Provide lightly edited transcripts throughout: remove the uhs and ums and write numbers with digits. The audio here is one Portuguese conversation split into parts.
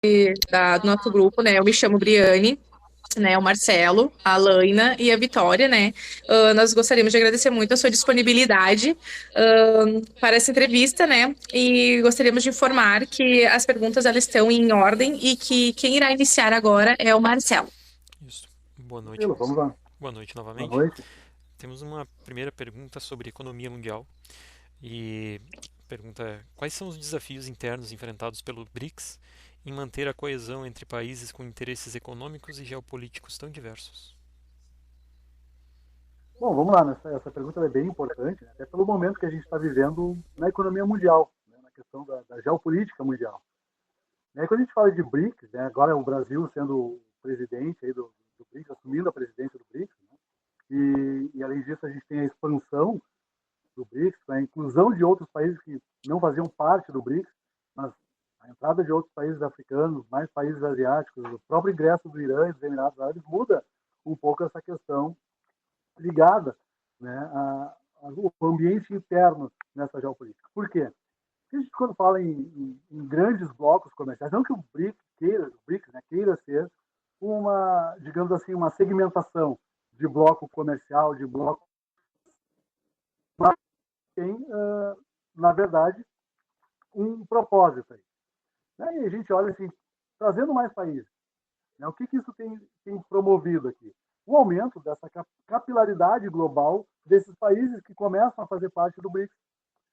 do nosso grupo, né? Eu me chamo Briane, né? O Marcelo, a Laina e a Vitória, né? Nós gostaríamos de agradecer muito a sua disponibilidade, para essa entrevista, né? E gostaríamos de informar que as perguntas elas estão em ordem e que quem irá iniciar agora é o Marcelo. Isso. Boa noite, Tranquilo, vamos lá. boa noite Boa novamente. noite. Temos uma primeira pergunta sobre economia mundial. E a pergunta é: quais são os desafios internos enfrentados pelo BRICS em manter a coesão entre países com interesses econômicos e geopolíticos tão diversos? Bom, vamos lá. Essa pergunta é bem importante, né? Até pelo momento que a gente está vivendo na economia mundial, né? Na questão da geopolítica mundial. E aí, quando a gente fala de BRICS, né? Agora é o Brasil sendo o presidente aí do BRICS, assumindo a presidência do BRICS, né? E além disso, a gente tem a expansão do BRICS, a inclusão de outros países que não faziam parte do BRICS, mas a entrada de outros países africanos, mais países asiáticos, o próprio ingresso do Irã e dos Emirados Árabes muda um pouco essa questão ligada, né, ao ambiente interno nessa geopolítica. Por quê? Porque a gente, quando fala em grandes blocos comerciais, não que o BRICS, né, queira ser uma, digamos assim, uma segmentação de bloco comercial, de bloco, mas tem, na verdade, um propósito aí. Né? E a gente olha assim, trazendo mais países. Né? O que isso tem promovido aqui? O aumento dessa capilaridade global desses países que começam a fazer parte do BRICS.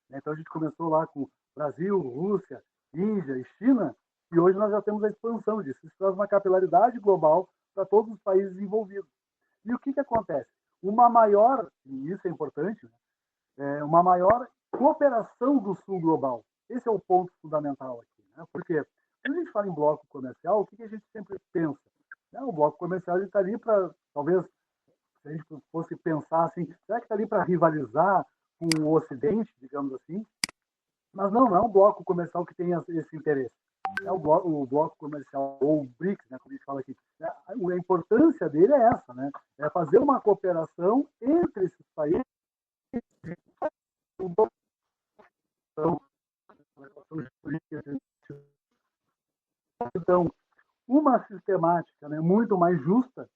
Então a gente começou lá com Brasil, Rússia, Índia e China, e hoje nós já temos a expansão disso. Isso traz uma capilaridade global para todos os países envolvidos. E o que acontece? Uma maior, e isso é importante, uma maior cooperação do sul global. Esse é o ponto fundamental aqui. Né? Porque quando a gente fala em bloco comercial, o que a gente sempre pensa? O bloco comercial está ali para, talvez, se a gente fosse pensar assim, será que está ali para rivalizar com o Ocidente, digamos assim? Mas não é um bloco comercial que tenha esse interesse. É o bloco comercial, ou o BRICS, né, como a gente fala aqui. A importância dele é essa, né? É fazer uma cooperação entre esses países. Então, uma sistemática, né, muito mais justa,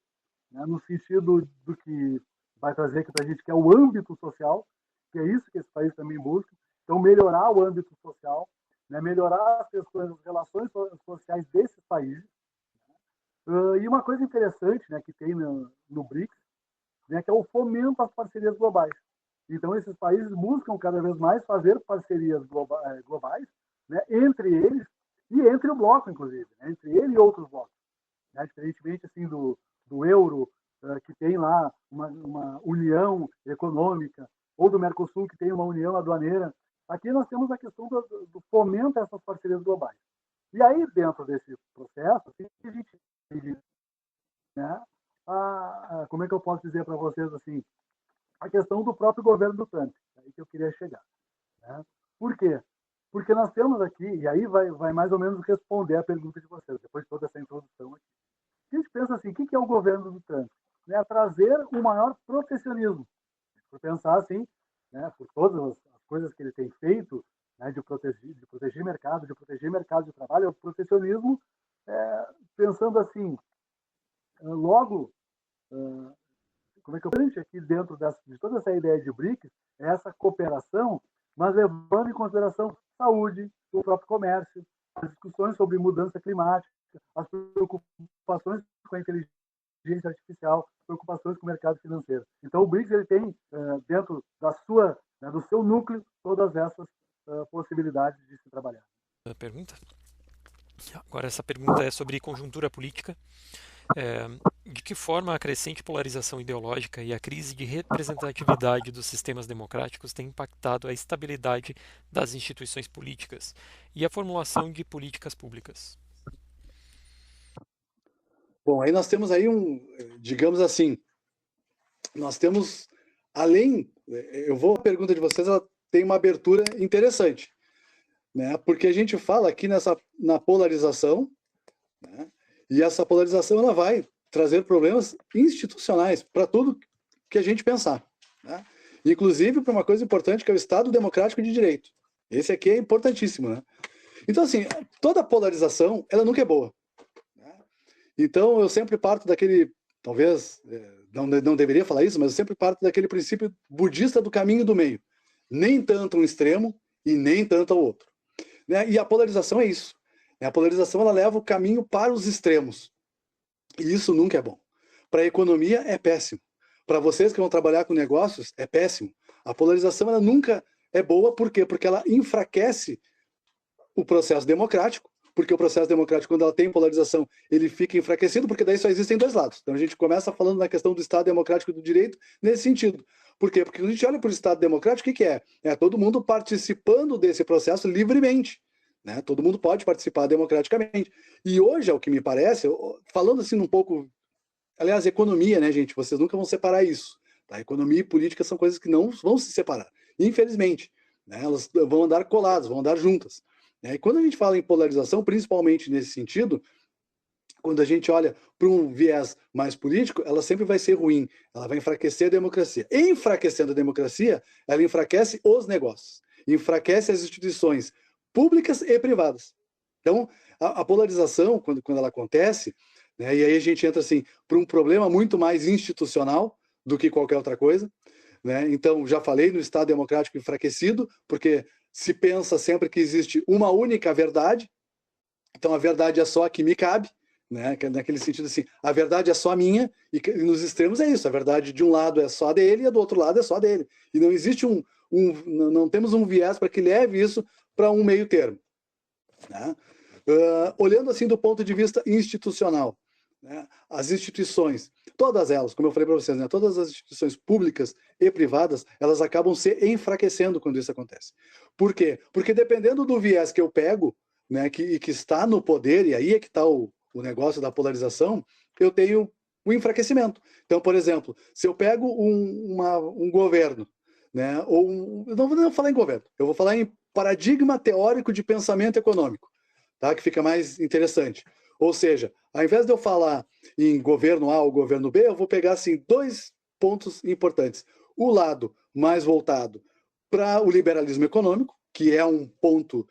né, no sentido do que vai trazer aqui para a gente, que é o âmbito social, que é isso que esse país também busca. Então, melhorar o âmbito social, né, melhorar as questões, as relações sociais desses países. E uma coisa interessante, né, que tem no BRICS, né, que é o fomento às parcerias globais. Então, esses países buscam cada vez mais fazer parcerias globais, né, entre eles e entre o bloco, inclusive, né, entre ele e outros blocos. Né, diferentemente assim, do euro, que tem lá uma união econômica, ou do Mercosul, que tem uma união aduaneira. Aqui nós temos a questão do fomento a essas parcerias globais. E aí, dentro desse processo, a gente, né, como é que eu posso dizer para vocês assim, a questão do próprio governo do Trump, é aí que eu queria chegar. Né? Por quê? Porque nós temos aqui, e aí vai mais ou menos responder a pergunta de vocês, depois de toda essa introdução aqui. A gente pensa assim, o que é o governo do Trump? É trazer um maior protecionismo. Por pensar assim, né, por todas as coisas que ele tem feito, né, de proteger mercado de trabalho, é o protecionismo, pensando assim, logo, como é que eu penso aqui dentro de toda essa ideia de BRICS, é essa cooperação, mas levando em consideração saúde, o próprio comércio, as discussões sobre mudança climática, as preocupações com a inteligência artificial, preocupações com o mercado financeiro. Então, o BRICS ele tem, dentro do seu núcleo, todas essas possibilidades de se trabalhar. Pergunta? Agora, essa pergunta é sobre conjuntura política. É, de que forma a crescente polarização ideológica e a crise de representatividade dos sistemas democráticos tem impactado a estabilidade das instituições políticas e a formulação de políticas públicas? Bom, aí nós temos aí digamos assim, nós temos, a pergunta de vocês, ela tem uma abertura interessante, né? Porque a gente fala aqui na polarização, né? E essa polarização ela vai trazer problemas institucionais para tudo que a gente pensar, né? Inclusive para uma coisa importante que é o Estado Democrático de Direito. Esse aqui é importantíssimo, né? Então, assim, toda polarização, ela nunca é boa. Né? Então, eu sempre parto daquele, talvez, não deveria falar isso, mas eu sempre parto daquele princípio budista do caminho do meio. Nem tanto um extremo e nem tanto ao outro. Né? E a polarização é isso. A polarização, ela leva o caminho para os extremos. E isso nunca é bom. Para a economia, é péssimo. Para vocês que vão trabalhar com negócios, é péssimo. A polarização, ela nunca é boa, por quê? Porque ela enfraquece o processo democrático, porque o processo democrático, quando ela tem polarização, ele fica enfraquecido, porque daí só existem dois lados. Então a gente começa falando na questão do Estado democrático e do direito nesse sentido. Por quê? Porque quando a gente olha para o Estado democrático, o que é? É todo mundo participando desse processo livremente. Né? Todo mundo pode participar democraticamente. E hoje, ao que me parece, falando assim um pouco... Aliás, economia, né, gente? Vocês nunca vão separar isso. Tá? Economia e política são coisas que não vão se separar. Infelizmente. Né? Elas vão andar coladas, vão andar juntas. E quando a gente fala em polarização, principalmente nesse sentido, quando a gente olha para um viés mais político, ela sempre vai ser ruim, ela vai enfraquecer a democracia. E enfraquecendo a democracia, ela enfraquece os negócios, enfraquece as instituições públicas e privadas. Então, a polarização, quando ela acontece, né, e aí a gente entra assim, para um problema muito mais institucional do que qualquer outra coisa. Né? Então, já falei no Estado democrático enfraquecido, porque se pensa sempre que existe uma única verdade, então a verdade é só a que me cabe, né? Naquele sentido assim, a verdade é só minha, e nos extremos é isso, a verdade de um lado é só dele e do outro lado é só dele. E não existe não temos um viés para que leve isso para um meio termo. Né? Olhando assim do ponto de vista institucional, né? As instituições, todas elas, como eu falei para vocês, né? Todas as instituições públicas e privadas, elas acabam se enfraquecendo quando isso acontece. Por quê? Porque dependendo do viés que eu pego, né, que está no poder, e aí é que está o negócio da polarização, eu tenho o enfraquecimento. Então, por exemplo, se eu pego um governo, né, eu não vou falar em governo, eu vou falar em paradigma teórico de pensamento econômico, tá? Que fica mais interessante. Ou seja, ao invés de eu falar em governo A ou governo B, eu vou pegar assim, dois pontos importantes. O lado mais voltado para o liberalismo econômico, que é um ponto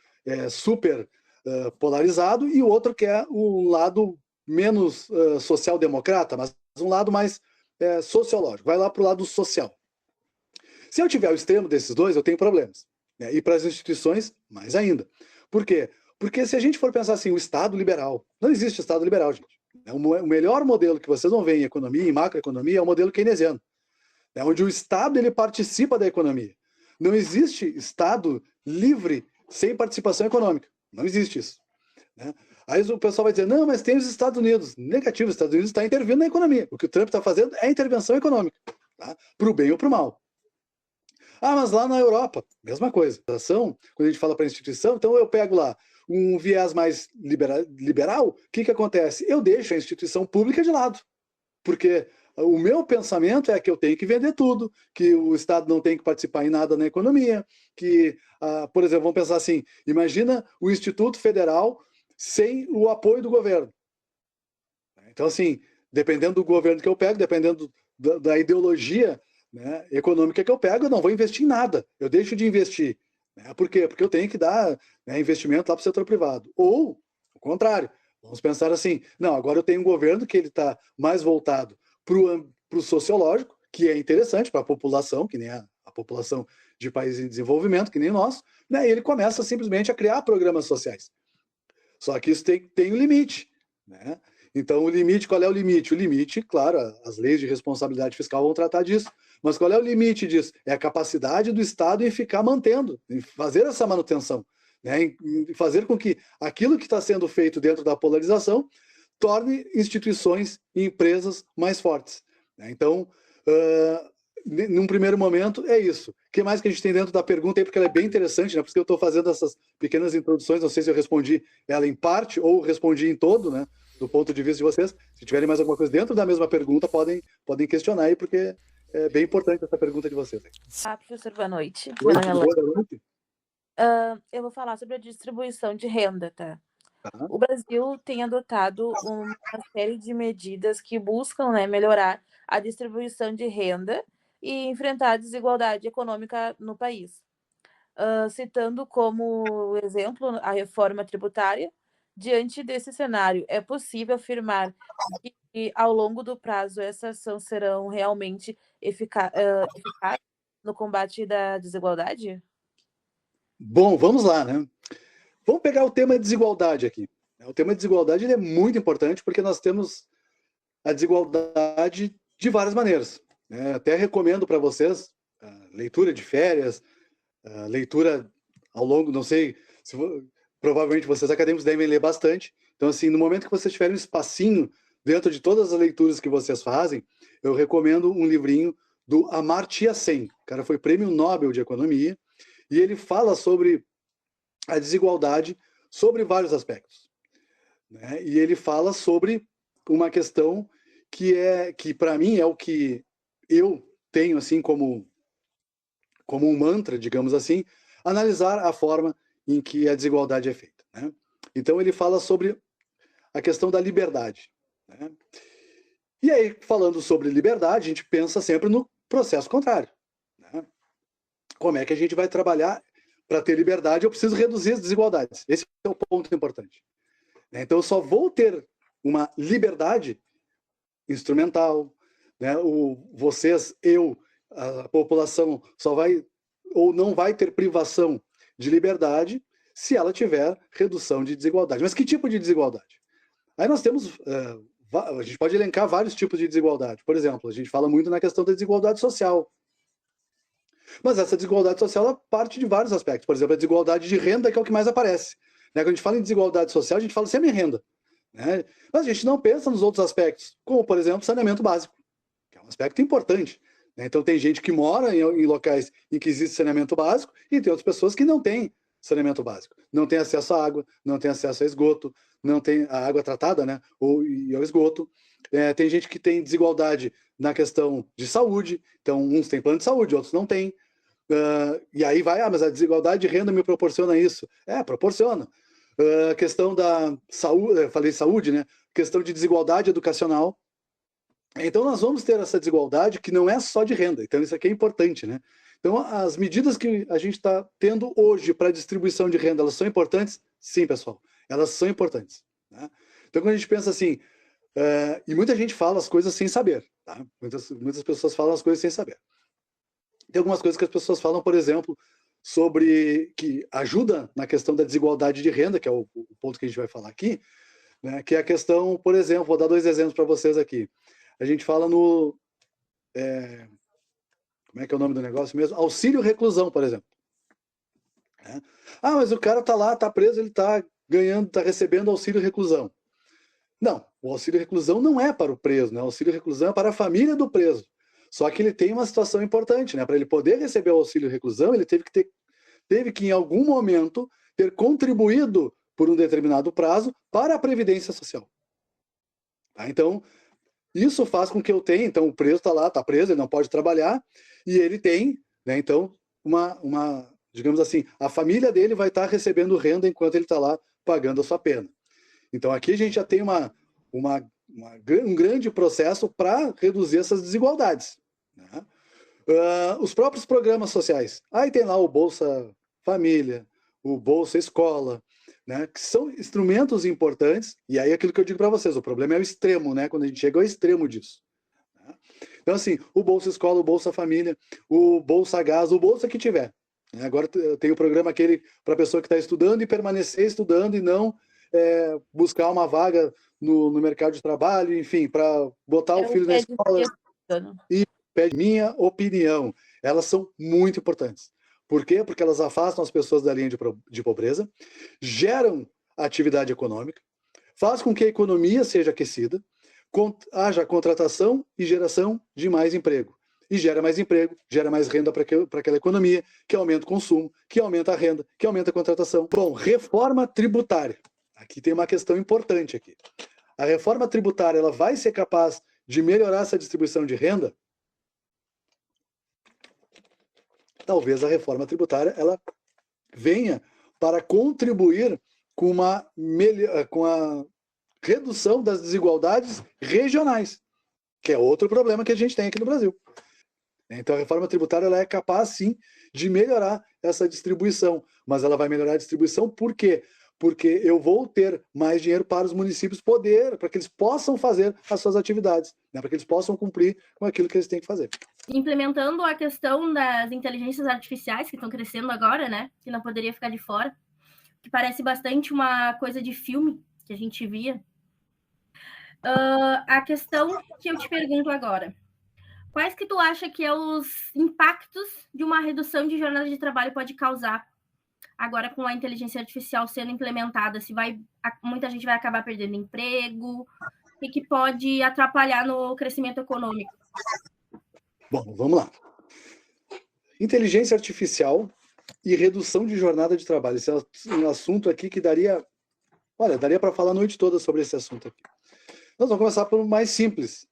super polarizado, e o outro que é o lado menos social-democrata, mas um lado mais sociológico. Vai lá para o lado social. Se eu tiver o extremo desses dois, eu tenho problemas. Né? E para as instituições, mais ainda. Por quê? Porque se a gente for pensar assim, o Estado liberal, não existe Estado liberal, gente. O melhor modelo que vocês vão ver em economia, em macroeconomia, é o modelo keynesiano, onde o Estado ele participa da economia. Não existe Estado livre sem participação econômica. Não existe isso. Né? Aí o pessoal vai dizer, não, mas tem os Estados Unidos. Negativo, os Estados Unidos está intervindo na economia. O que o Trump está fazendo é intervenção econômica, tá? Para o bem ou para o mal. Ah, mas lá na Europa, mesma coisa. Quando a gente fala para a instituição, então eu pego lá um viés mais liberal, o que acontece? Eu deixo a instituição pública de lado, porque o meu pensamento é que eu tenho que vender tudo, que o Estado não tem que participar em nada na economia, que, por exemplo, vamos pensar assim, imagina o Instituto Federal sem o apoio do governo. Então, assim, dependendo do governo que eu pego, dependendo da ideologia, né, econômica que eu pego, eu não vou investir em nada, eu deixo de investir. Por quê? Porque eu tenho que dar investimento lá para o setor privado. Ou, ao contrário, vamos pensar assim, não, agora eu tenho um governo que ele está mais voltado para o sociológico, que é interessante para a população, que nem a população de países em desenvolvimento, que nem o nosso, né? E ele começa simplesmente a criar programas sociais. Só que isso tem um limite. Né? Então, o limite, qual é o limite? O limite, claro, as leis de responsabilidade fiscal vão tratar disso. Mas qual é o limite disso? É a capacidade do Estado em ficar mantendo, em fazer essa manutenção, né? Em fazer com que aquilo que está sendo feito dentro da polarização torne instituições e empresas mais fortes. Né? Então, num primeiro momento, é isso. O que mais que a gente tem dentro da pergunta aí, porque ela é bem interessante, né? Por isso que eu estou fazendo essas pequenas introduções, não sei se eu respondi ela em parte ou respondi em todo, né? Do ponto de vista de vocês. Se tiverem mais alguma coisa dentro da mesma pergunta, podem questionar aí, porque é bem importante essa pergunta de vocês. Professor, boa noite. Oi, boa noite. Eu vou falar sobre a distribuição de renda, tá? Tá. O Brasil tem adotado uma série de medidas que buscam, né, melhorar a distribuição de renda e enfrentar a desigualdade econômica no país. citando como exemplo a reforma tributária. Diante desse cenário, é possível afirmar que, ao longo do prazo, essas ações serão realmente eficazes no combate da desigualdade? Bom, vamos lá, né? Vamos pegar o tema desigualdade aqui. O tema desigualdade ele é muito importante porque nós temos a desigualdade de várias maneiras. Né? Até recomendo para vocês a leitura de férias, a leitura ao longo, não sei, provavelmente vocês acadêmicos devem ler bastante. Então, assim, no momento que vocês tiverem um espacinho dentro de todas as leituras que vocês fazem, eu recomendo um livrinho do Amartya Sen. O cara foi prêmio Nobel de Economia e ele fala sobre a desigualdade sobre vários aspectos. Né? E ele fala sobre uma questão que para mim é o que eu tenho assim como um mantra, digamos assim, analisar a forma em que a desigualdade é feita. Né? Então ele fala sobre a questão da liberdade. Né? E aí, falando sobre liberdade, a gente pensa sempre no processo contrário. Né? Como é que a gente vai trabalhar para ter liberdade? Eu preciso reduzir as desigualdades. Esse é o ponto importante. Então eu só vou ter uma liberdade instrumental, né? Vocês, eu, a população só vai ou não vai ter privação de liberdade se ela tiver redução de desigualdade. Mas que tipo de desigualdade? Aí nós temos, a gente pode elencar vários tipos de desigualdade. Por exemplo, a gente fala muito na questão da desigualdade social. Mas essa desigualdade social ela parte de vários aspectos. Por exemplo, a desigualdade de renda, que é o que mais aparece. Né? Quando a gente fala em desigualdade social, a gente fala sempre em renda. Né? Mas a gente não pensa nos outros aspectos, como, por exemplo, saneamento básico, que é um aspecto importante. Né? Então, tem gente que mora em locais em que existe saneamento básico e tem outras pessoas que não têm saneamento básico. Não tem acesso à água, não tem acesso a esgoto, não tem a água tratada, né? E ao esgoto. Tem gente que tem desigualdade na questão de saúde, então uns têm plano de saúde, outros não têm. E aí vai, mas a desigualdade de renda me proporciona isso. Proporciona. A questão da saúde, falei saúde, né? Questão de desigualdade educacional. Então nós vamos ter essa desigualdade que não é só de renda. Então isso aqui é importante, né? Então as medidas que a gente está tendo hoje para a distribuição de renda, elas são importantes? Sim, pessoal, elas são importantes. Né? Então quando a gente pensa assim, e muita gente fala as coisas sem saber, tá? Muitas pessoas falam as coisas sem saber. Tem algumas coisas que as pessoas falam, por exemplo, sobre que ajuda na questão da desigualdade de renda, que é o ponto que a gente vai falar aqui, né? Que é a questão, por exemplo, vou dar 2 exemplos para vocês aqui. A gente fala no... como é que é o nome do negócio mesmo? Auxílio reclusão, por exemplo. Mas o cara tá lá, tá preso, ele tá ganhando, tá recebendo auxílio reclusão. Não, o auxílio reclusão não é para o preso, né? O auxílio reclusão é para a família do preso. Só que ele tem uma situação importante, né? Para ele poder receber o auxílio reclusão, ele teve que em algum momento ter contribuído por um determinado prazo para a Previdência Social. Tá? Então, isso faz com que eu tenha, então o preso está lá, está preso, ele não pode trabalhar, e ele tem, né, então, digamos assim, a família dele vai estar recebendo renda enquanto ele está lá pagando a sua pena. Então aqui a gente já tem um grande processo para reduzir essas desigualdades. Né? Os próprios programas sociais. Aí tem lá o Bolsa Família, o Bolsa Escola, né? Que são instrumentos importantes, e aí aquilo que eu digo para vocês, o problema é o extremo, né? Quando a gente chega ao extremo disso. Né? Então, assim, o Bolsa Escola, o Bolsa Família, o Bolsa Gás, o Bolsa que tiver. Né? Agora tem o programa aquele para a pessoa que está estudando e permanecer estudando e não buscar uma vaga no mercado de trabalho, enfim, para botar o filho na escola. E pede minha opinião. Elas são muito importantes. Por quê? Porque elas afastam as pessoas da linha de pobreza, geram atividade econômica, faz com que a economia seja aquecida, haja contratação e geração de mais emprego. E gera mais emprego, gera mais renda para aquela economia, que aumenta o consumo, que aumenta a renda, que aumenta a contratação. Bom, reforma tributária. Aqui tem uma questão importante aqui. A reforma tributária ela vai ser capaz de melhorar essa distribuição de renda? Talvez a reforma tributária ela venha para contribuir com a redução das desigualdades regionais, que é outro problema que a gente tem aqui no Brasil. Então a reforma tributária ela é capaz, sim, de melhorar essa distribuição. Mas ela vai melhorar a distribuição por quê? Porque eu vou ter mais dinheiro para os municípios para que eles possam fazer as suas atividades, né? Para que eles possam cumprir com aquilo que eles têm que fazer. Implementando a questão das inteligências artificiais, que estão crescendo agora, né? Que não poderia ficar de fora, que parece bastante uma coisa de filme que a gente via. A questão que eu te pergunto agora, quais que tu acha que é os impactos de uma redução de jornada de trabalho pode causar agora com a inteligência artificial sendo implementada? Se muita gente vai acabar perdendo emprego, o que pode atrapalhar no crescimento econômico? Bom, vamos lá. Inteligência artificial e redução de jornada de trabalho. Esse é um assunto aqui que daria para falar a noite toda sobre esse assunto aqui. Nós vamos começar pelo mais simples,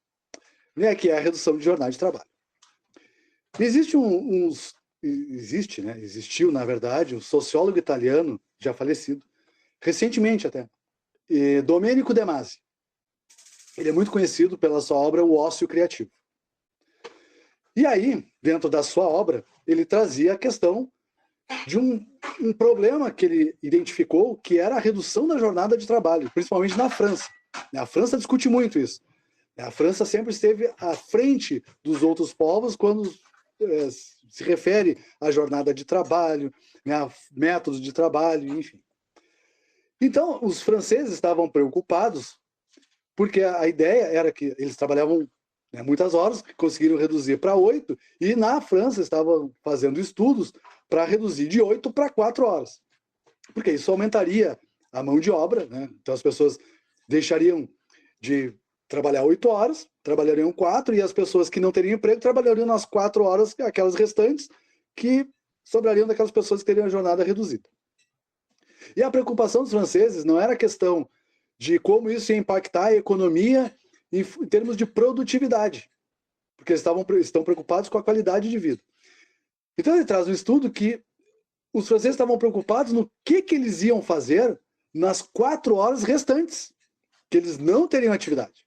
né, que é a redução de jornada de trabalho. Existiu, na verdade, um sociólogo italiano, já falecido, recentemente até, Domenico De Masi. Ele é muito conhecido pela sua obra O Ócio Criativo. E aí, dentro da sua obra, ele trazia a questão de um problema que ele identificou, que era a redução da jornada de trabalho, principalmente na França. A França discute muito isso. A França sempre esteve à frente dos outros povos quando se refere à jornada de trabalho, né, a métodos de trabalho, enfim. Então, os franceses estavam preocupados porque a ideia era que eles trabalhavam, né, muitas horas, conseguiram reduzir para 8, e na França estavam fazendo estudos para reduzir de 8 para 4 horas. Porque isso aumentaria a mão de obra, né? Então as pessoas deixariam de trabalhar 8 horas, trabalhariam 4, e as pessoas que não teriam emprego trabalhariam nas 4 horas, aquelas restantes, que sobrariam daquelas pessoas que teriam a jornada reduzida. E a preocupação dos franceses não era a questão de como isso ia impactar a economia em termos de produtividade, porque eles estão preocupados com a qualidade de vida. Então ele traz um estudo que os franceses estavam preocupados no que eles iam fazer nas 4 horas restantes, que eles não teriam atividade.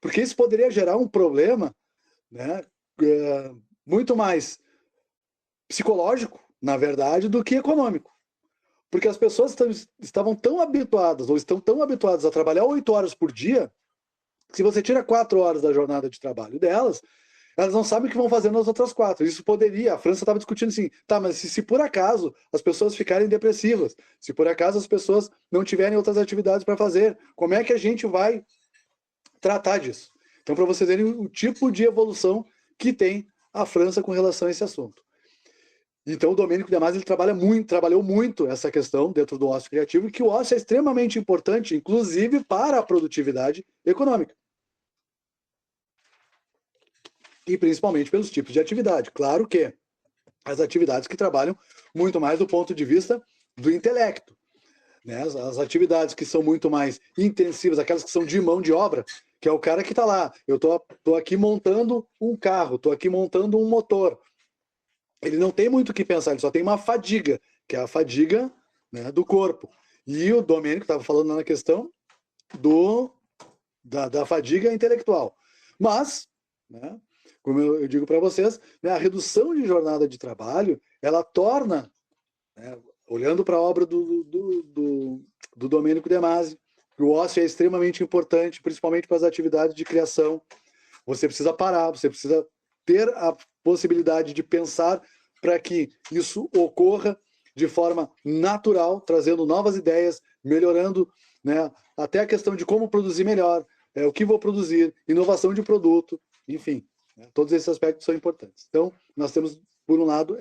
Porque isso poderia gerar um problema, né, muito mais psicológico, na verdade, do que econômico. Porque as pessoas estavam tão habituadas, ou estão tão habituadas a trabalhar 8 horas por dia, que se você tira 4 horas da jornada de trabalho delas, elas não sabem o que vão fazer nas outras 4. Isso poderia, a França estava discutindo assim, tá, mas se por acaso as pessoas ficarem depressivas, se por acaso as pessoas não tiverem outras atividades para fazer, como é que a gente vai tratar disso? Então, para vocês verem o tipo de evolução que tem a França com relação a esse assunto. Então, o Domenico De Masi, ele trabalhou muito essa questão dentro do ócio criativo, e que o ócio é extremamente importante, inclusive para a produtividade econômica. E principalmente pelos tipos de atividade. Claro que as atividades que trabalham muito mais do ponto de vista do intelecto, né? As atividades que são muito mais intensivas, aquelas que são de mão de obra, que é o cara que está lá, eu tô aqui montando um carro, estou aqui montando um motor. Ele não tem muito o que pensar, ele só tem uma fadiga, que é a fadiga, né, do corpo. E o Domênico estava falando na questão da fadiga intelectual. Mas, né, como eu digo para vocês, né, a redução de jornada de trabalho, ela torna, né, olhando para a obra do Domenico De Masi, o ócio é extremamente importante, principalmente para as atividades de criação. Você precisa parar, você precisa ter a possibilidade de pensar para que isso ocorra de forma natural, trazendo novas ideias, melhorando, né, até a questão de como produzir melhor, o que vou produzir, inovação de produto, enfim, né, todos esses aspectos são importantes. Então, nós temos, por um lado,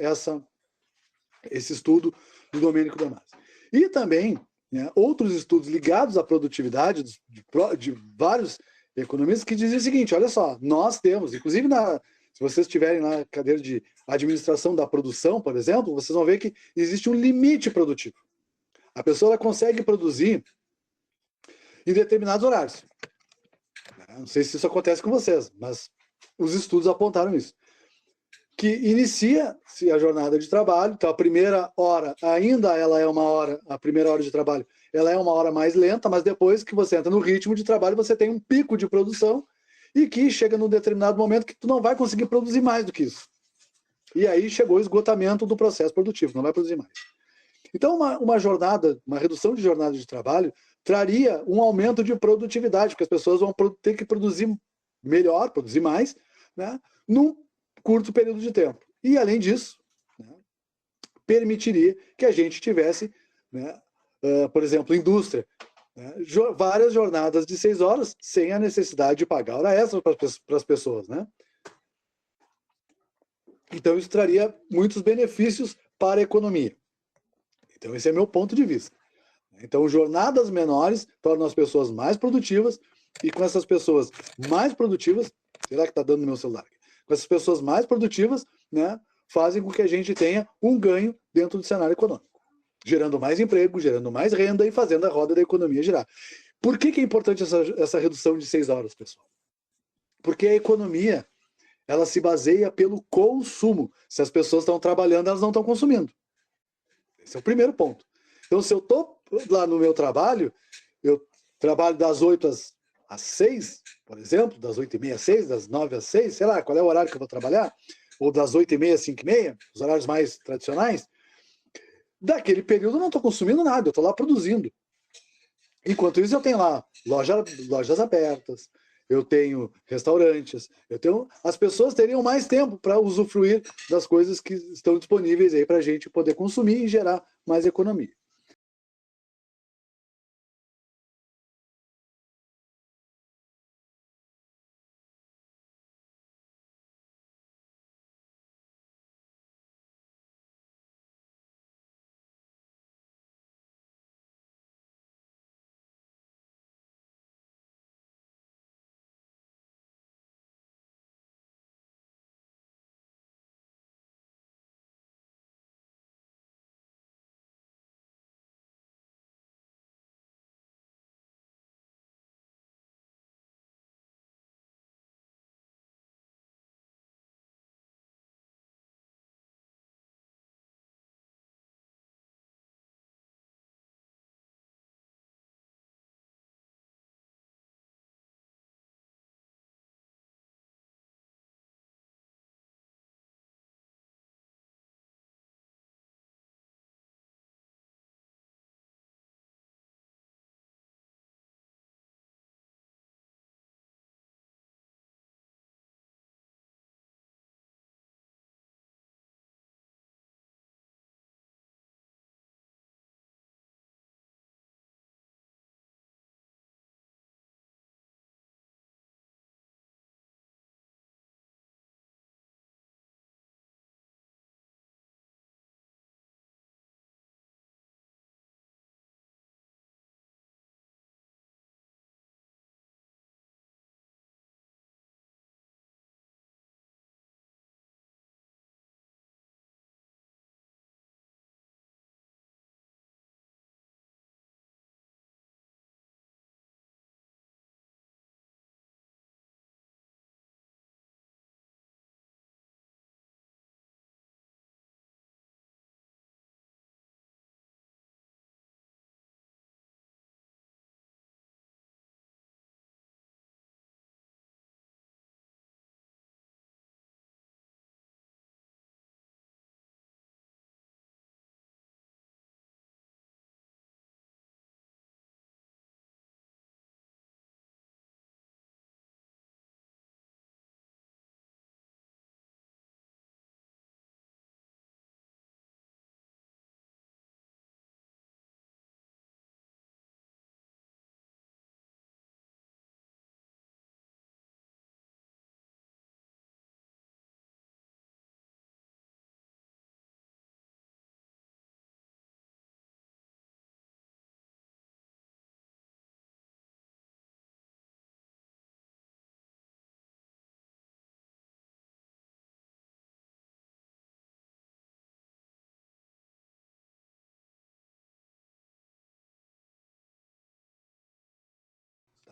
esse estudo do Domenico De Masi. E também, né, outros estudos ligados à produtividade de vários economistas que dizem o seguinte, olha só, nós temos, inclusive se vocês estiverem na cadeira de administração da produção, por exemplo, vocês vão ver que existe um limite produtivo. A pessoa ela consegue produzir em determinados horários. Não sei se isso acontece com vocês, mas os estudos apontaram isso. Que inicia-se a jornada de trabalho, então a primeira hora, ainda ela é a primeira hora de trabalho, ela é uma hora mais lenta, mas depois que você entra no ritmo de trabalho, você tem um pico de produção, e que chega num determinado momento que tu não vai conseguir produzir mais do que isso. E aí chegou o esgotamento do processo produtivo, não vai produzir mais. Então, uma redução de jornada de trabalho traria um aumento de produtividade, porque as pessoas vão ter que produzir melhor, produzir mais, né, num curto período de tempo. E, além disso, né, permitiria que a gente tivesse, né, por exemplo, indústria, né, várias jornadas de 6 horas sem a necessidade de pagar hora extra para as pessoas, né? Então, isso traria muitos benefícios para a economia. Então, esse é meu ponto de vista. Então, jornadas menores tornam as pessoas mais produtivas, e com essas pessoas mais produtivas, será que está dando no meu celular? Com essas pessoas mais produtivas, né, fazem com que a gente tenha um ganho dentro do cenário econômico, gerando mais emprego, gerando mais renda e fazendo a roda da economia girar. Por que é importante essa redução de 6 horas, pessoal? Porque a economia, ela se baseia pelo consumo. Se as pessoas estão trabalhando, elas não estão consumindo. Esse é o primeiro ponto. Então, se eu estou lá no meu trabalho, eu trabalho das 8 às 6, por exemplo, das 8h30 às 6, das 9 às 6, sei lá, qual é o horário que eu vou trabalhar, ou das 8h30 às 5h30, os horários mais tradicionais, daquele período eu não estou consumindo nada, eu estou lá produzindo. Enquanto isso, eu tenho lá lojas abertas, eu tenho restaurantes, as pessoas teriam mais tempo para usufruir das coisas que estão disponíveis aí para a gente poder consumir e gerar mais economia.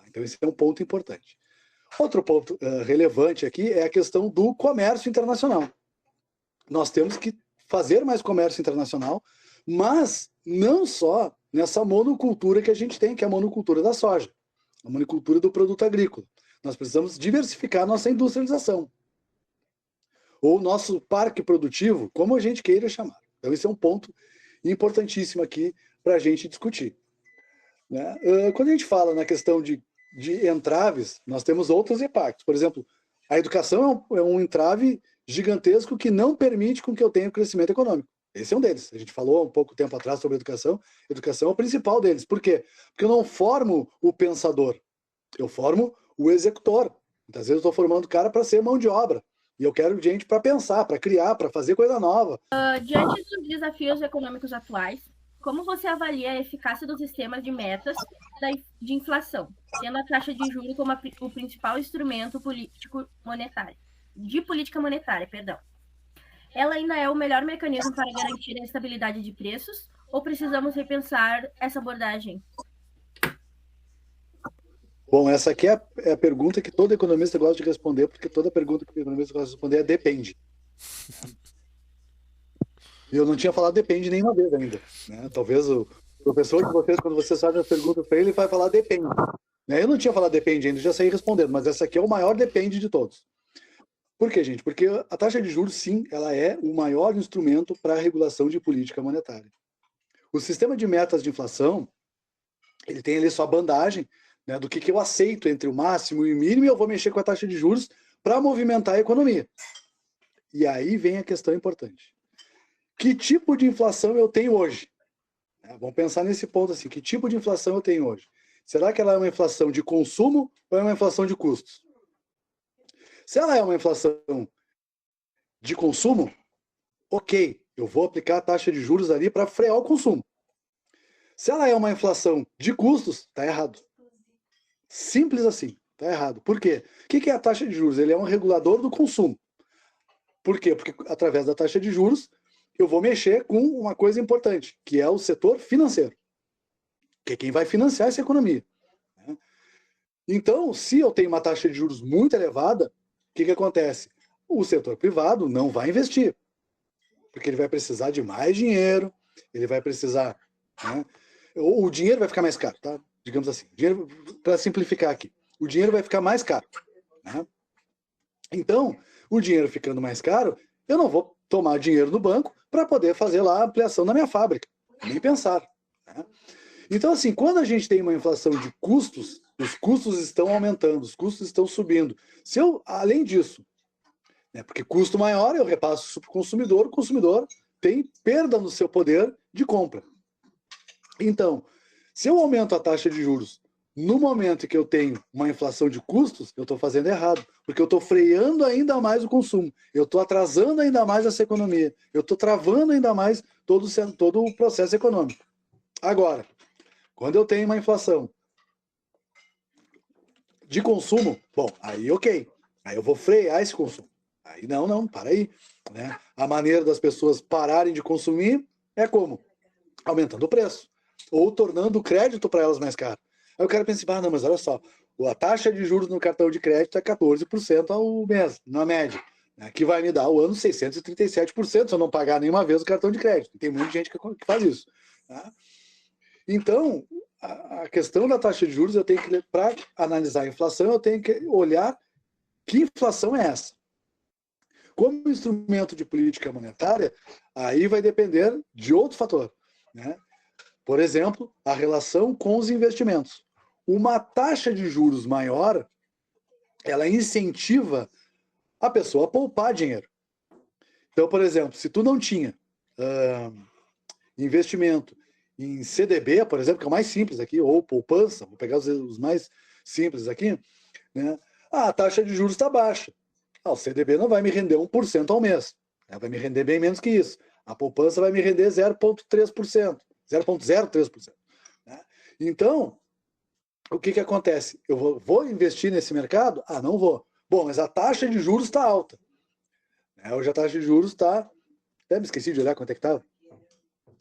Então, esse é um ponto importante. Outro ponto relevante aqui é a questão do comércio internacional. Nós temos que fazer mais comércio internacional, mas não só nessa monocultura que a gente tem, que é a monocultura da soja, a monocultura do produto agrícola. Nós precisamos diversificar a nossa industrialização. ou o nosso parque produtivo, como a gente queira chamar. Então, esse é um ponto importantíssimo aqui para a gente discutir. Né? Quando a gente fala na questão de entraves, nós temos outros impactos. Por exemplo, a educação é um entrave gigantesco que não permite com que eu tenha crescimento econômico. Esse é um deles. A gente falou há um pouco tempo atrás sobre educação. Educação é o principal deles. Por quê? Porque eu não formo o pensador, eu formo o executor. Muitas vezes eu estou formando o cara para ser mão de obra. E eu quero gente para pensar, para criar, para fazer coisa nova. Diante dos desafios econômicos atuais, como você avalia a eficácia dos sistemas de metas de inflação, tendo a taxa de juros como o principal instrumento política monetária? Ela ainda é o melhor mecanismo para garantir a estabilidade de preços ou precisamos repensar essa abordagem? Bom, essa aqui é a pergunta que todo economista gosta de responder, porque toda pergunta que o economista gosta de responder é depende. E eu não tinha falado depende nenhuma vez ainda. Né? Talvez o professor de vocês, quando vocês fazem as perguntas para ele, vai falar depende. Né? Eu não tinha falado depende ainda, já saí respondendo, mas essa aqui é o maior depende de todos. Por quê, gente? Porque a taxa de juros, sim, ela é o maior instrumento para a regulação de política monetária. O sistema de metas de inflação, ele tem ali sua bandagem, né, do que eu aceito entre o máximo e o mínimo, e eu vou mexer com a taxa de juros para movimentar a economia. E aí vem a questão importante. Que tipo de inflação eu tenho hoje? Vamos pensar nesse ponto assim. Que tipo de inflação eu tenho hoje? Será que ela é uma inflação de consumo ou é uma inflação de custos? Se ela é uma inflação de consumo, ok, eu vou aplicar a taxa de juros ali para frear o consumo. Se ela é uma inflação de custos, está errado. Simples assim, está errado. Por quê? O que é a taxa de juros? Ele é um regulador do consumo. Por quê? Porque através da taxa de juros, eu vou mexer com uma coisa importante, que é o setor financeiro, que é quem vai financiar essa economia. Então, se eu tenho uma taxa de juros muito elevada, o que acontece? O setor privado não vai investir, porque ele vai precisar de mais dinheiro, ele vai precisar... Né? O dinheiro vai ficar mais caro, tá? Digamos assim, para simplificar aqui, o dinheiro vai ficar mais caro. Né? Então, o dinheiro ficando mais caro, eu não vou tomar dinheiro no banco para poder fazer lá a ampliação da minha fábrica, nem pensar. Né? Então, assim, quando a gente tem uma inflação de custos, os custos estão aumentando, os custos estão subindo. Se eu, além disso, né, porque custo maior, eu repasso isso para o consumidor tem perda no seu poder de compra. Então, se eu aumento a taxa de juros no momento em que eu tenho uma inflação de custos, eu estou fazendo errado, porque eu estou freando ainda mais o consumo, eu estou atrasando ainda mais essa economia, eu estou travando ainda mais todo o processo econômico. Agora, quando eu tenho uma inflação de consumo, bom, aí ok, aí eu vou frear esse consumo. Aí não, para aí. Né? A maneira das pessoas pararem de consumir é como? Aumentando o preço. Ou tornando o crédito para elas mais caro. Aí o cara pensa, não, mas olha só, a taxa de juros no cartão de crédito é 14% ao mês, na média. Que vai me dar ao ano 637% se eu não pagar nenhuma vez o cartão de crédito. Tem muita gente que faz isso. Tá? Então, a questão da taxa de juros, eu tenho que, para analisar a inflação, eu tenho que olhar que inflação é essa. Como instrumento de política monetária, aí vai depender de outro fator. Né? Por exemplo, a relação com os investimentos. Uma taxa de juros maior, ela incentiva a pessoa a poupar dinheiro. Então, por exemplo, se tu não tinha investimento em CDB, por exemplo, que é o mais simples aqui, ou poupança, vou pegar os mais simples aqui, né? A taxa de juros está baixa. O CDB não vai me render 1% ao mês. Vai me render bem menos que isso. A poupança vai me render 0,3%. 0,03%. Né? Então, o que acontece? Eu vou investir nesse mercado? Não vou. Bom, mas a taxa de juros está alta. Hoje a taxa de juros está... Até me esqueci de olhar quanto é que estava.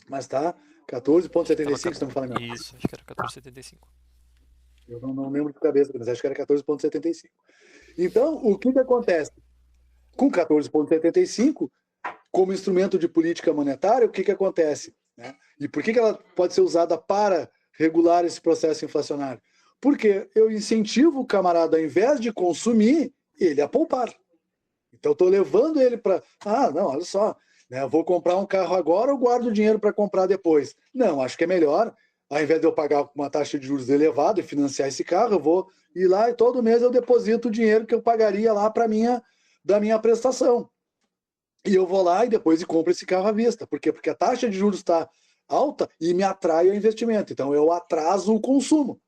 Mas está 14,75, estamos falando. Isso, acho que era 14,75. Eu não lembro de cabeça, mas acho que era 14,75. Então, o que acontece? Com 14,75, como instrumento de política monetária, o que acontece? Né? E por que ela pode ser usada para regular esse processo inflacionário? Porque eu incentivo o camarada, ao invés de consumir, ele a poupar. Então, eu estou levando ele para... não, olha só, né, eu vou comprar um carro agora ou guardo o dinheiro para comprar depois? Não, acho que é melhor, ao invés de eu pagar uma taxa de juros elevada e financiar esse carro, eu vou ir lá e todo mês eu deposito o dinheiro que eu pagaria lá da minha prestação. E eu vou lá e depois compro esse carro à vista. Por quê? Porque a taxa de juros está alta e me atrai ao investimento. Então, eu atraso o consumo.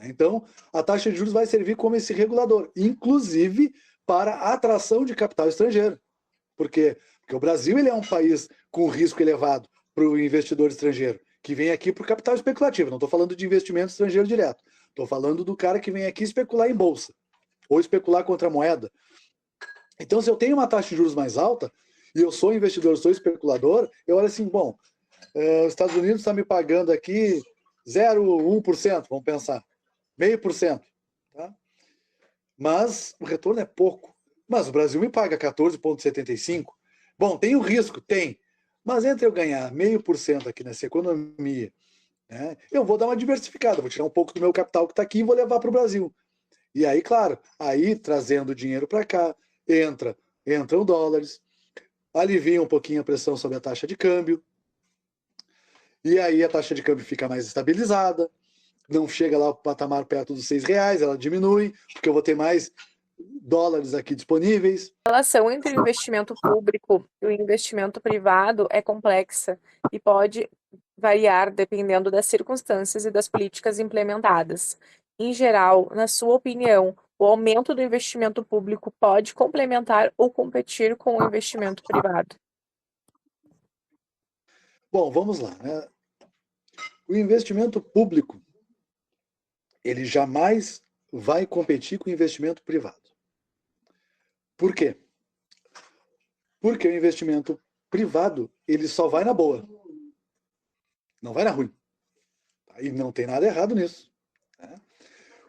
Então, a taxa de juros vai servir como esse regulador, inclusive para a atração de capital estrangeiro. Por quê? Porque o Brasil ele é um país com risco elevado para o investidor estrangeiro, que vem aqui para o capital especulativo. Não estou falando de investimento estrangeiro direto. Estou falando do cara que vem aqui especular em bolsa ou especular contra a moeda. Então, se eu tenho uma taxa de juros mais alta e eu sou investidor, sou especulador, eu olho assim, bom, os Estados Unidos está me pagando aqui 0,1%, vamos pensar, 0,5%. Tá? Mas o retorno é pouco. Mas o Brasil me paga 14,75%. Bom, tem o risco? Tem. Mas entre eu ganhar 0,5% aqui nessa economia, né, eu vou dar uma diversificada, vou tirar um pouco do meu capital que está aqui e vou levar para o Brasil. E aí, claro, aí trazendo dinheiro para cá, entram dólares, alivia um pouquinho a pressão sobre a taxa de câmbio, e aí a taxa de câmbio fica mais estabilizada, não chega lá para o patamar perto dos R$6, ela diminui, porque eu vou ter mais dólares aqui disponíveis. A relação entre o investimento público e o investimento privado é complexa e pode variar dependendo das circunstâncias e das políticas implementadas. Em geral, na sua opinião, o aumento do investimento público pode complementar ou competir com o investimento privado? Bom, vamos lá, né? O investimento público, ele jamais vai competir com o investimento privado. Por quê? Porque o investimento privado, ele só vai na boa. Não vai na ruim. E não tem nada errado nisso. Né?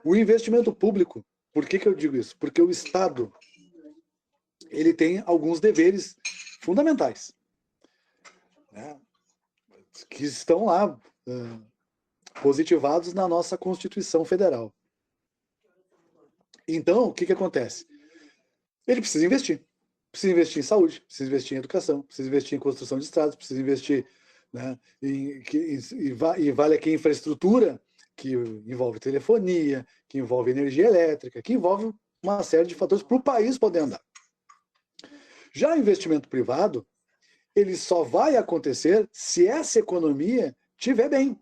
O investimento público, por que eu digo isso? Porque o Estado, ele tem alguns deveres fundamentais, né, que estão lá positivados na nossa Constituição Federal. Então, o que acontece? Ele precisa investir. Precisa investir em saúde, precisa investir em educação, precisa investir em construção de estradas, precisa investir, né, e vale aqui infraestrutura, que envolve telefonia, que envolve energia elétrica, que envolve uma série de fatores para o país poder andar. Já o investimento privado, ele só vai acontecer se essa economia estiver bem.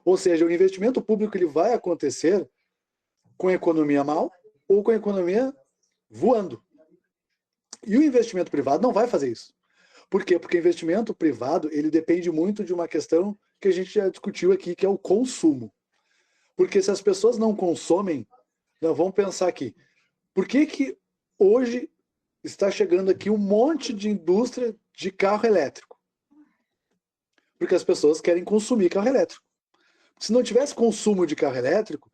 Ou seja, o investimento público ele vai acontecer com a economia mal ou com a economia voando. E o investimento privado não vai fazer isso. Por quê? Porque o investimento privado ele depende muito de uma questão que a gente já discutiu aqui, que é o consumo. Porque se as pessoas não consomem, nós vamos pensar aqui, por que hoje está chegando aqui um monte de indústria de carro elétrico? Porque as pessoas querem consumir carro elétrico. Se não tivesse consumo de carro elétrico,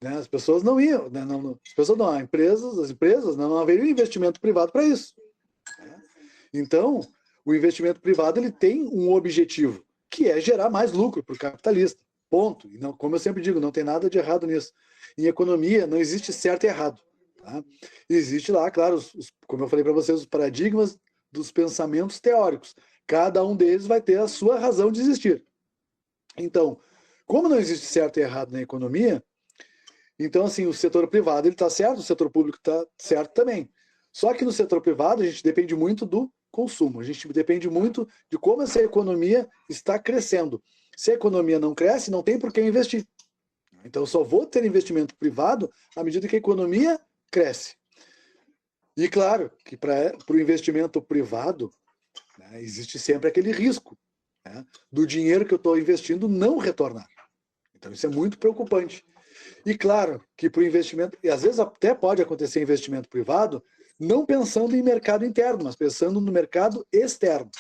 né, as pessoas não iam, né, as empresas não haveria investimento privado para isso. Né? Então, o investimento privado ele tem um objetivo, que é gerar mais lucro para o capitalista. Ponto. E não, como eu sempre digo, não tem nada de errado nisso. Em economia não existe certo e errado. Tá? Existe lá, claro, como eu falei para vocês, os paradigmas dos pensamentos teóricos. Cada um deles vai ter a sua razão de existir. Então, como não existe certo e errado na economia, então assim, o setor privado está certo, o setor público está certo também. Só que no setor privado a gente depende muito do consumo, a gente depende muito de como essa economia está crescendo. Se a economia não cresce, não tem por que investir. Então eu só vou ter investimento privado à medida que a economia cresce. E claro que para o investimento privado, né, existe sempre aquele risco, né, do dinheiro que eu estou investindo não retornar. Então isso é muito preocupante. E claro que para o investimento, e às vezes até pode acontecer investimento privado, não pensando em mercado interno, mas pensando no mercado externo.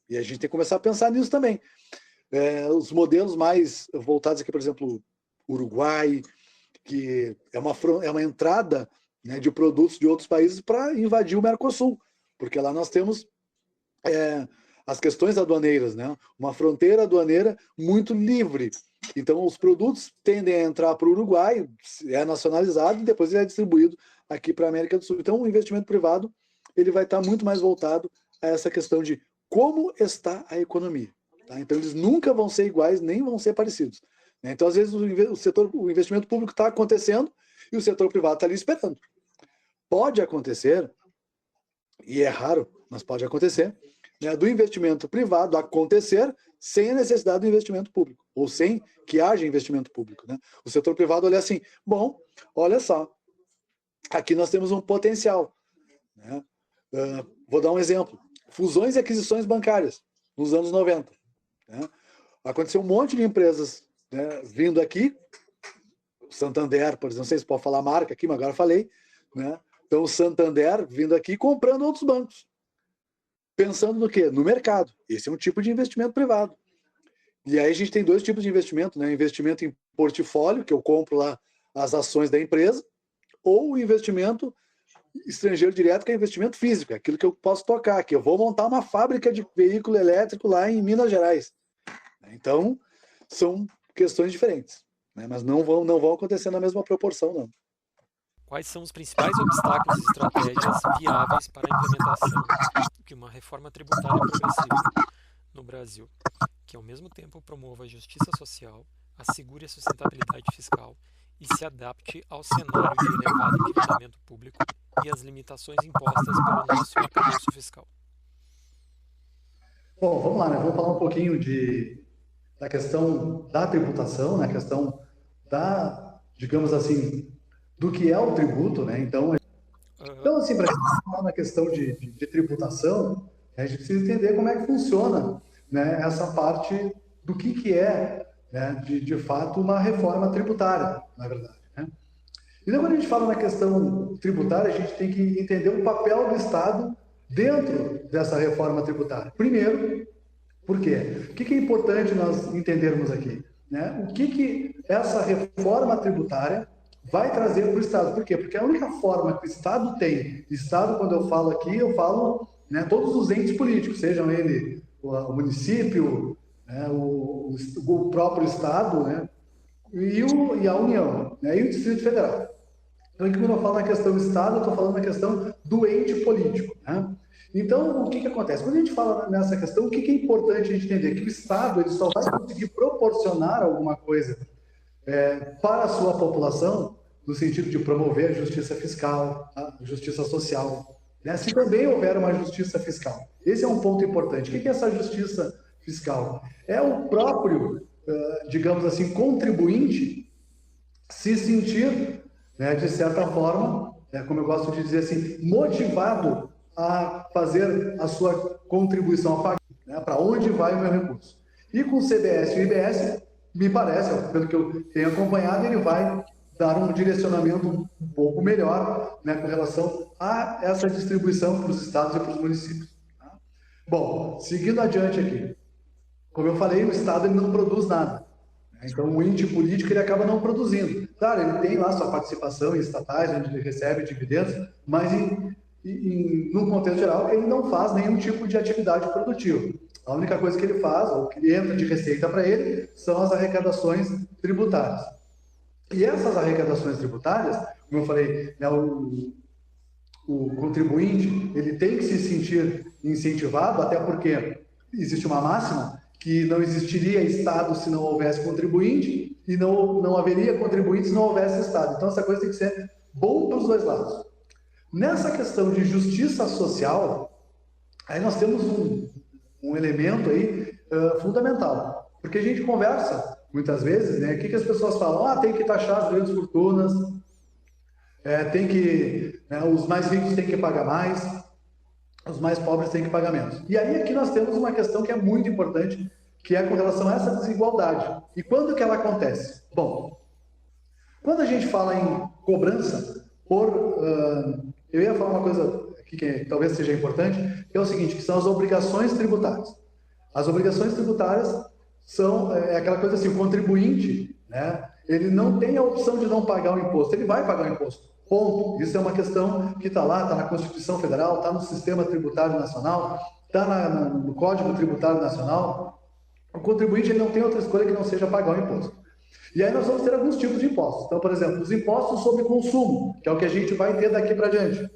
E a gente tem que começar a pensar nisso também. Os modelos mais voltados aqui, por exemplo, Uruguai, que é uma entrada, né, de produtos de outros países para invadir o Mercosul, porque lá nós temos as questões aduaneiras, né? Uma fronteira aduaneira muito livre. Então os produtos tendem a entrar para o Uruguai, é nacionalizado e depois ele é distribuído aqui para a América do Sul. Então, o investimento privado ele vai estar muito mais voltado a essa questão de como está a economia. Tá? Então, eles nunca vão ser iguais, nem vão ser parecidos. Né? Então, às vezes, o investimento público está acontecendo e o setor privado está ali esperando. Pode acontecer, e é raro, mas pode acontecer, né, do investimento privado acontecer sem a necessidade do investimento público, ou sem que haja investimento público. Né? O setor privado olha assim, bom, olha só, aqui nós temos um potencial. Né? Vou dar um exemplo. Fusões e aquisições bancárias, nos anos 90. Né? Aconteceu um monte de empresas, né, vindo aqui, Santander, por exemplo, não sei se pode falar a marca aqui, mas agora falei, né? Então o Santander vindo aqui comprando outros bancos. Pensando no quê? No mercado. Esse é um tipo de investimento privado. E aí a gente tem dois tipos de investimento, né? Investimento em portfólio, que eu compro lá as ações da empresa, ou o investimento estrangeiro direto, que é investimento físico, aquilo que eu posso tocar, que eu vou montar uma fábrica de veículo elétrico lá em Minas Gerais. Então, são questões diferentes, né? Mas não vão acontecer na mesma proporção, não. Quais são os principais obstáculos e estratégias viáveis para a implementação de uma reforma tributária progressiva no Brasil, que ao mesmo tempo promova a justiça social, assegure a sustentabilidade fiscal e se adapte ao cenário de elevado endividamento público e às limitações impostas pelo nosso arcabouço fiscal? Bom, vamos lá, né? Vamos falar um pouquinho da questão da tributação, né? A questão da, digamos assim, do que é o tributo, né? Então assim, para a gente falar na questão de tributação, a gente precisa entender como é que funciona, né, essa parte do que é, né, de fato, uma reforma tributária, na verdade. Né? Então, quando a gente fala na questão tributária, a gente tem que entender o papel do Estado dentro dessa reforma tributária. Primeiro, por quê? O que é importante nós entendermos aqui? Né? O que essa reforma tributária vai trazer para o Estado. Por quê? Porque a única forma que o Estado tem, Estado, quando eu falo aqui, eu falo, né, todos os entes políticos, sejam ele o município, né, o próprio Estado, né, e a União, né, e o Distrito Federal. Então, aqui quando eu falo na questão do Estado, eu estou falando na questão do ente político. Né? Então, o que acontece? Quando a gente fala nessa questão, o que é importante a gente entender? Que o Estado ele só vai conseguir proporcionar alguma coisa para a sua população, no sentido de promover a justiça fiscal, a justiça social, né? Se também houver uma justiça fiscal. Esse é um ponto importante. O que é essa justiça fiscal? É o próprio, digamos assim, contribuinte se sentir, né, de certa forma, como eu gosto de dizer assim, motivado a fazer a sua contribuição, a pagar, né, para onde vai o meu recurso. E com o CBS e o IBS, me parece, pelo que eu tenho acompanhado, ele vai dar um direcionamento um pouco melhor, né, com relação a essa distribuição para os estados e para os municípios. Tá? Bom, seguindo adiante aqui, como eu falei, o Estado ele não produz nada. Né? Então, o ente político ele acaba não produzindo. Claro, ele tem lá sua participação em estatais, onde ele recebe dividendos, mas no contexto geral, ele não faz nenhum tipo de atividade produtiva. A única coisa que ele faz, ou que entra de receita para ele, são as arrecadações tributárias. E essas arrecadações tributárias, como eu falei, né, o contribuinte ele tem que se sentir incentivado, até porque existe uma máxima que não existiria Estado se não houvesse contribuinte e não haveria contribuinte se não houvesse Estado. Então, essa coisa tem que ser bom para os dois lados. Nessa questão de justiça social, aí nós temos um elemento aí fundamental, porque a gente conversa muitas vezes, né? O que as pessoas falam? Tem que taxar as grandes fortunas, tem que, né, os mais ricos têm que pagar mais, os mais pobres têm que pagar menos. E aí aqui nós temos uma questão que é muito importante, que é com relação a essa desigualdade. E quando que ela acontece? Bom, quando a gente fala em cobrança eu ia falar uma coisa aqui que talvez seja importante, que é o seguinte, que são as obrigações tributárias. As obrigações tributárias são aquela coisa assim, o contribuinte, né, ele não tem a opção de não pagar o imposto, ele vai pagar o imposto, ponto. Isso é uma questão que está lá, está na Constituição Federal, está no Sistema Tributário Nacional, está no Código Tributário Nacional. O contribuinte ele não tem outra escolha que não seja pagar o imposto. E aí nós vamos ter alguns tipos de impostos. Então, por exemplo, os impostos sobre consumo, que é o que a gente vai ter daqui para diante.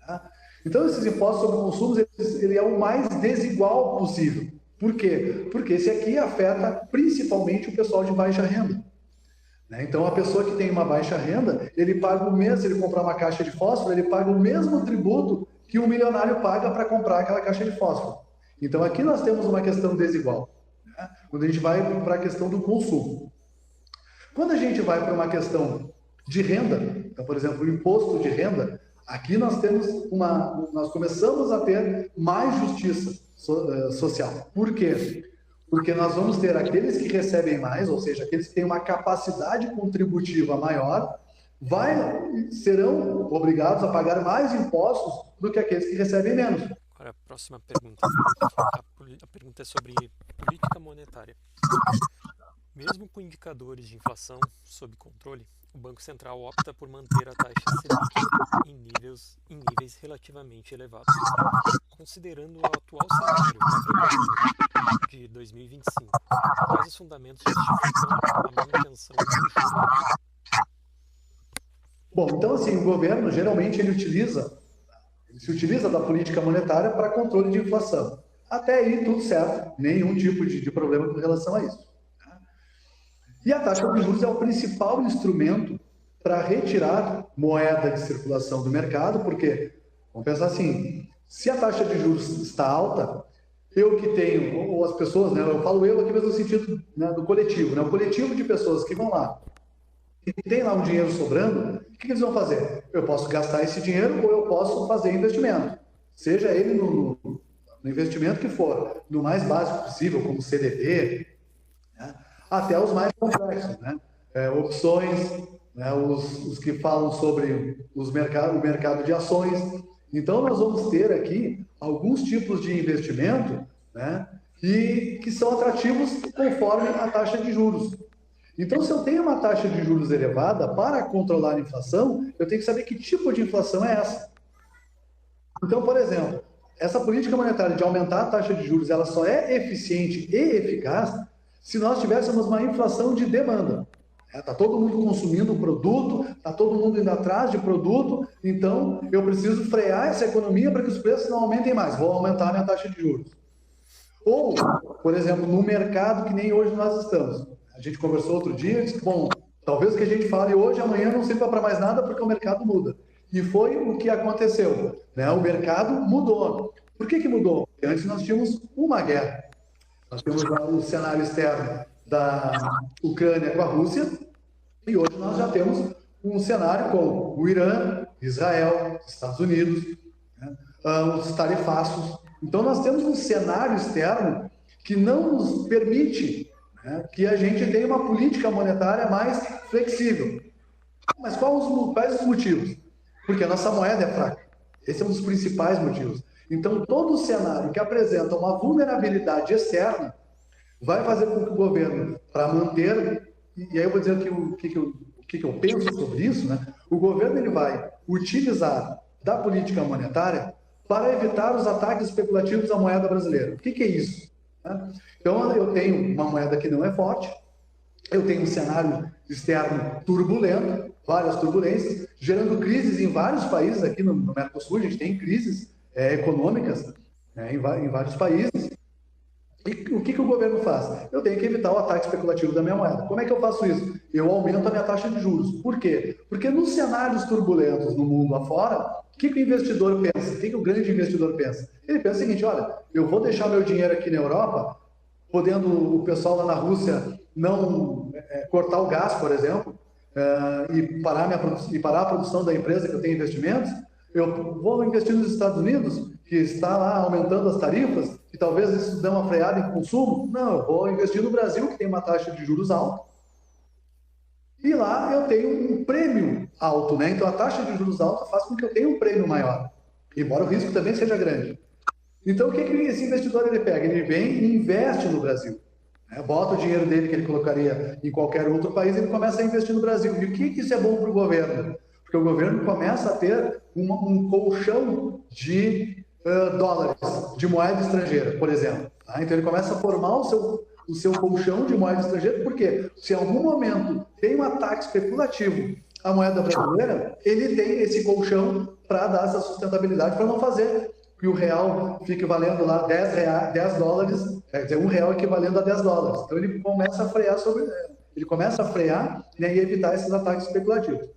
Tá? Então, esses impostos sobre consumo, ele é o mais desigual possível. Por quê? Porque esse aqui afeta principalmente o pessoal de baixa renda. Então, a pessoa que tem uma baixa renda, ele paga o mesmo, se ele comprar uma caixa de fósforo, ele paga o mesmo tributo que um milionário paga para comprar aquela caixa de fósforo. Então, aqui nós temos uma questão desigual, quando a gente vai para a questão do consumo. Quando a gente vai para uma questão de renda, então, por exemplo, o imposto de renda, aqui nós começamos a ter mais justiça social. Por quê? Porque nós vamos ter aqueles que recebem mais, ou seja, aqueles que têm uma capacidade contributiva maior, serão obrigados a pagar mais impostos do que aqueles que recebem menos. Agora, a próxima pergunta. A pergunta é sobre política monetária. Mesmo com indicadores de inflação sob controle, o Banco Central opta por manter a taxa Selic em níveis relativamente elevados. Considerando o atual cenário macroeconômico de 2025, quais os fundamentos justificam a manutenção dos juros? Bom, então assim, o governo geralmente ele se utiliza da política monetária para controle de inflação. Até aí tudo certo, nenhum tipo de problema com relação a isso. E a taxa de juros é o principal instrumento para retirar moeda de circulação do mercado, porque, vamos pensar assim, se a taxa de juros está alta, eu que tenho, ou as pessoas, né, eu falo eu aqui mas no sentido, né, do coletivo, né, o coletivo de pessoas que vão lá e tem lá um dinheiro sobrando, o que eles vão fazer? Eu posso gastar esse dinheiro ou eu posso fazer investimento, seja ele no investimento que for, no mais básico possível, como CDB, né, até os mais complexos, né, opções, né, os que falam sobre o mercado de ações. Então, nós vamos ter aqui alguns tipos de investimento, né, e que são atrativos conforme a taxa de juros. Então, se eu tenho uma taxa de juros elevada, para controlar a inflação, eu tenho que saber que tipo de inflação é essa. Então, por exemplo, essa política monetária de aumentar a taxa de juros, ela só é eficiente e eficaz se nós tivéssemos uma inflação de demanda. Está todo mundo consumindo produto, está todo mundo indo atrás de produto, então eu preciso frear essa economia para que os preços não aumentem mais, vou aumentar a minha taxa de juros. Ou, por exemplo, no mercado que nem hoje nós estamos. A gente conversou outro dia, disse, bom, talvez o que a gente fale hoje, amanhã não sirva para mais nada porque o mercado muda. E foi o que aconteceu, né? O mercado mudou. Por que mudou? Porque antes nós tínhamos uma guerra. Nós temos o cenário externo da Ucrânia com a Rússia, e hoje nós já temos um cenário com o Irã, Israel, Estados Unidos, né, os tarifaços. Então nós temos um cenário externo que não nos permite, né, que a gente tenha uma política monetária mais flexível. Mas quais os motivos? Porque a nossa moeda é fraca. Esse é um dos principais motivos. Então todo o cenário que apresenta uma vulnerabilidade externa vai fazer com que o governo, para manter, e aí eu vou dizer o que eu penso sobre isso, né? O governo ele vai utilizar da política monetária para evitar os ataques especulativos à moeda brasileira. O que é isso? Então, eu tenho uma moeda que não é forte, eu tenho um cenário externo turbulento, várias turbulências, gerando crises em vários países, aqui no Mercosul a gente tem crises econômicas, né, em vários países. E o que o governo faz? Eu tenho que evitar o ataque especulativo da minha moeda. Como é que eu faço isso? Eu aumento a minha taxa de juros. Por quê? Porque nos cenários turbulentos no mundo afora, o que o investidor pensa? O que o grande investidor pensa? Ele pensa o seguinte, olha, eu vou deixar meu dinheiro aqui na Europa, podendo o pessoal lá na Rússia não cortar o gás, por exemplo, e parar a produção da empresa que eu tenho investimentos, eu vou investir nos Estados Unidos, que está lá aumentando as tarifas, e talvez isso dê uma freada em consumo. Não, eu vou investir no Brasil, que tem uma taxa de juros alta, e lá eu tenho um prêmio alto, né? Então a taxa de juros alta faz com que eu tenha um prêmio maior, embora o risco também seja grande. Então o que esse investidor ele pega? Ele vem e investe no Brasil. Bota o dinheiro dele que ele colocaria em qualquer outro país e ele começa a investir no Brasil. E o que isso é bom para o governo? Porque o governo começa a ter um colchão de dólares, de moeda estrangeira, por exemplo. Então ele começa a formar o seu colchão de moeda estrangeira, porque se em algum momento tem um ataque especulativo à moeda brasileira, ele tem esse colchão para dar essa sustentabilidade, para não fazer que o real fique valendo lá 10 dólares, quer dizer, R$1 equivalendo a 10 dólares. Então ele começa a frear, né, e evitar esses ataques especulativos.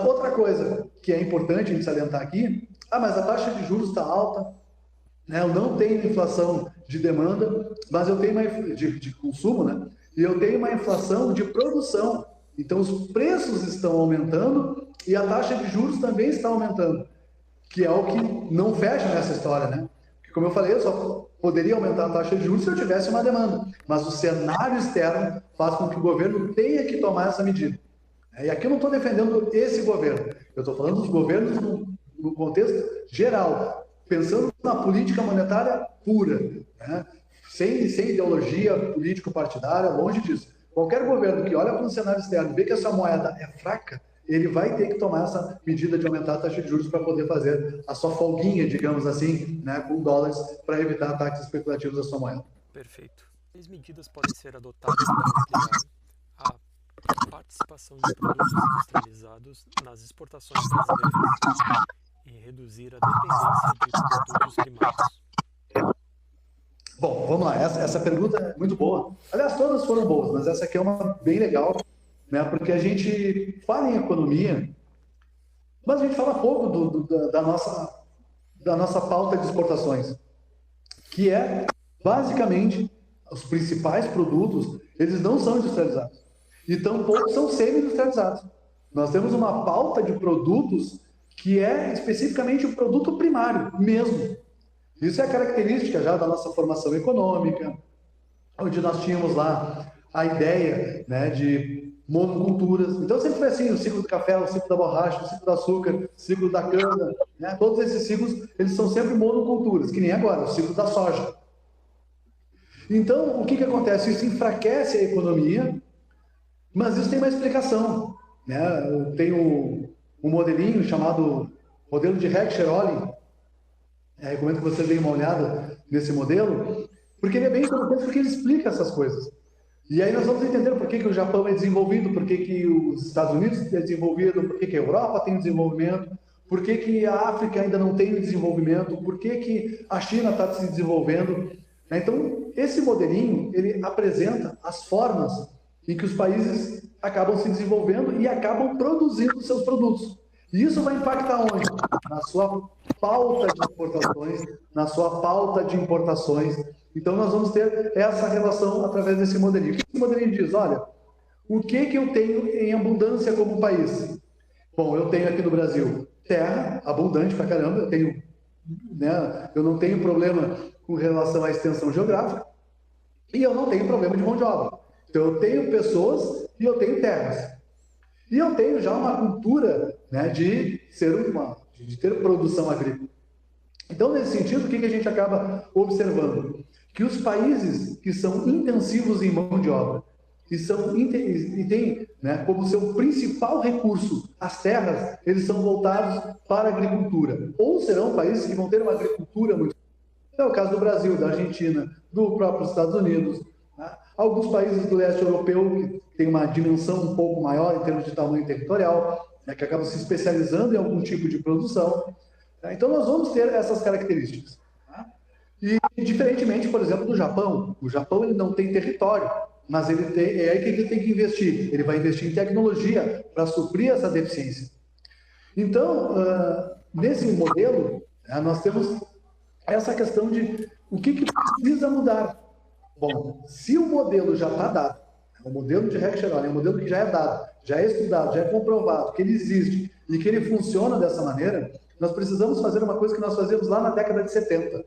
Outra coisa que é importante a gente salientar aqui, mas a taxa de juros está alta, né, eu não tenho inflação de demanda, mas eu tenho de consumo, né, e eu tenho uma inflação de produção. Então os preços estão aumentando e a taxa de juros também está aumentando, que é o que não fecha nessa história, né? Porque, como eu falei, eu só poderia aumentar a taxa de juros se eu tivesse uma demanda, mas o cenário externo faz com que o governo tenha que tomar essa medida. E aqui eu não estou defendendo esse governo, eu estou falando dos governos no contexto geral, pensando na política monetária pura, né? sem ideologia político-partidária, longe disso. Qualquer governo que olha para o cenário externo e vê que essa moeda é fraca, ele vai ter que tomar essa medida de aumentar a taxa de juros para poder fazer a sua folguinha, digamos assim, né, com dólares, para evitar ataques especulativos da sua moeda. Perfeito. Quais medidas podem ser adotadas para ampliar a participação de produtos industrializados nas exportações brasileiras e reduzir a dependência de produtos primários? Bom, vamos lá. Essa pergunta é muito boa. Aliás, todas foram boas, mas essa aqui é uma bem legal, né? Porque a gente fala em economia, mas a gente fala pouco da nossa pauta de exportações, que é, basicamente, os principais produtos, eles não são industrializados. E tampouco são semi-industrializados. Nós temos uma pauta de produtos que é especificamente o produto primário mesmo. Isso é característica já da nossa formação econômica, onde nós tínhamos lá a ideia, né, de monoculturas. Então sempre foi assim, o ciclo do café, o ciclo da borracha, o ciclo do açúcar, o ciclo da cana, né? Todos esses ciclos, eles são sempre monoculturas, que nem agora, o ciclo da soja. Então, o que acontece? Isso enfraquece a economia, mas isso tem uma explicação, né? Eu tenho um modelinho chamado modelo de Heckscher-Ohlin. Recomendo que você dê uma olhada nesse modelo, porque ele é bem interessante, porque ele explica essas coisas. E aí nós vamos entender por que o Japão é desenvolvido, por que os Estados Unidos é desenvolvido, por que a Europa tem desenvolvimento, por que a África ainda não tem desenvolvimento, por que a China está se desenvolvendo. Então, esse modelinho, ele apresenta as formas em que os países acabam se desenvolvendo e acabam produzindo seus produtos. E isso vai impactar onde? Na sua pauta de exportações, na sua pauta de importações. Então, nós vamos ter essa relação através desse modelinho. Esse modelinho diz, olha, o que eu tenho em abundância como país? Bom, eu tenho aqui no Brasil terra, abundante pra caramba, eu não tenho problema com relação à extensão geográfica, e eu não tenho problema de mão de obra. Então, eu tenho pessoas e eu tenho terras. E eu tenho já uma cultura, né, de ter produção agrícola. Então, nesse sentido, o que a gente acaba observando? Que os países que são intensivos em mão de obra e têm, né, como seu principal recurso as terras, eles são voltados para a agricultura. Ou serão países que vão ter uma agricultura muito... É o caso do Brasil, da Argentina, do próprio Estados Unidos, né? Alguns países do leste europeu que têm uma dimensão um pouco maior em termos de tamanho territorial, né, que acabam se especializando em algum tipo de produção. Né? Então, nós vamos ter essas características. Tá? E, diferentemente, por exemplo, do Japão. O Japão ele não tem território, mas ele tem, é aí que ele tem que investir. Ele vai investir em tecnologia para suprir essa deficiência. Então, nesse modelo, nós temos essa questão de o que precisa mudar. Bom, se o modelo já está dado, o modelo de Heckscher-Ohlin é um modelo que já é dado, já é estudado, já é comprovado, que ele existe e que ele funciona dessa maneira, nós precisamos fazer uma coisa que nós fazíamos lá na década de 70.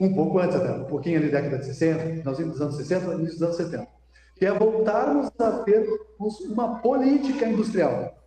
Um pouco antes até, um pouquinho ali na década de 60, finalzinho dos anos 60, início dos anos 70. Que é voltarmos a ter uma política industrial.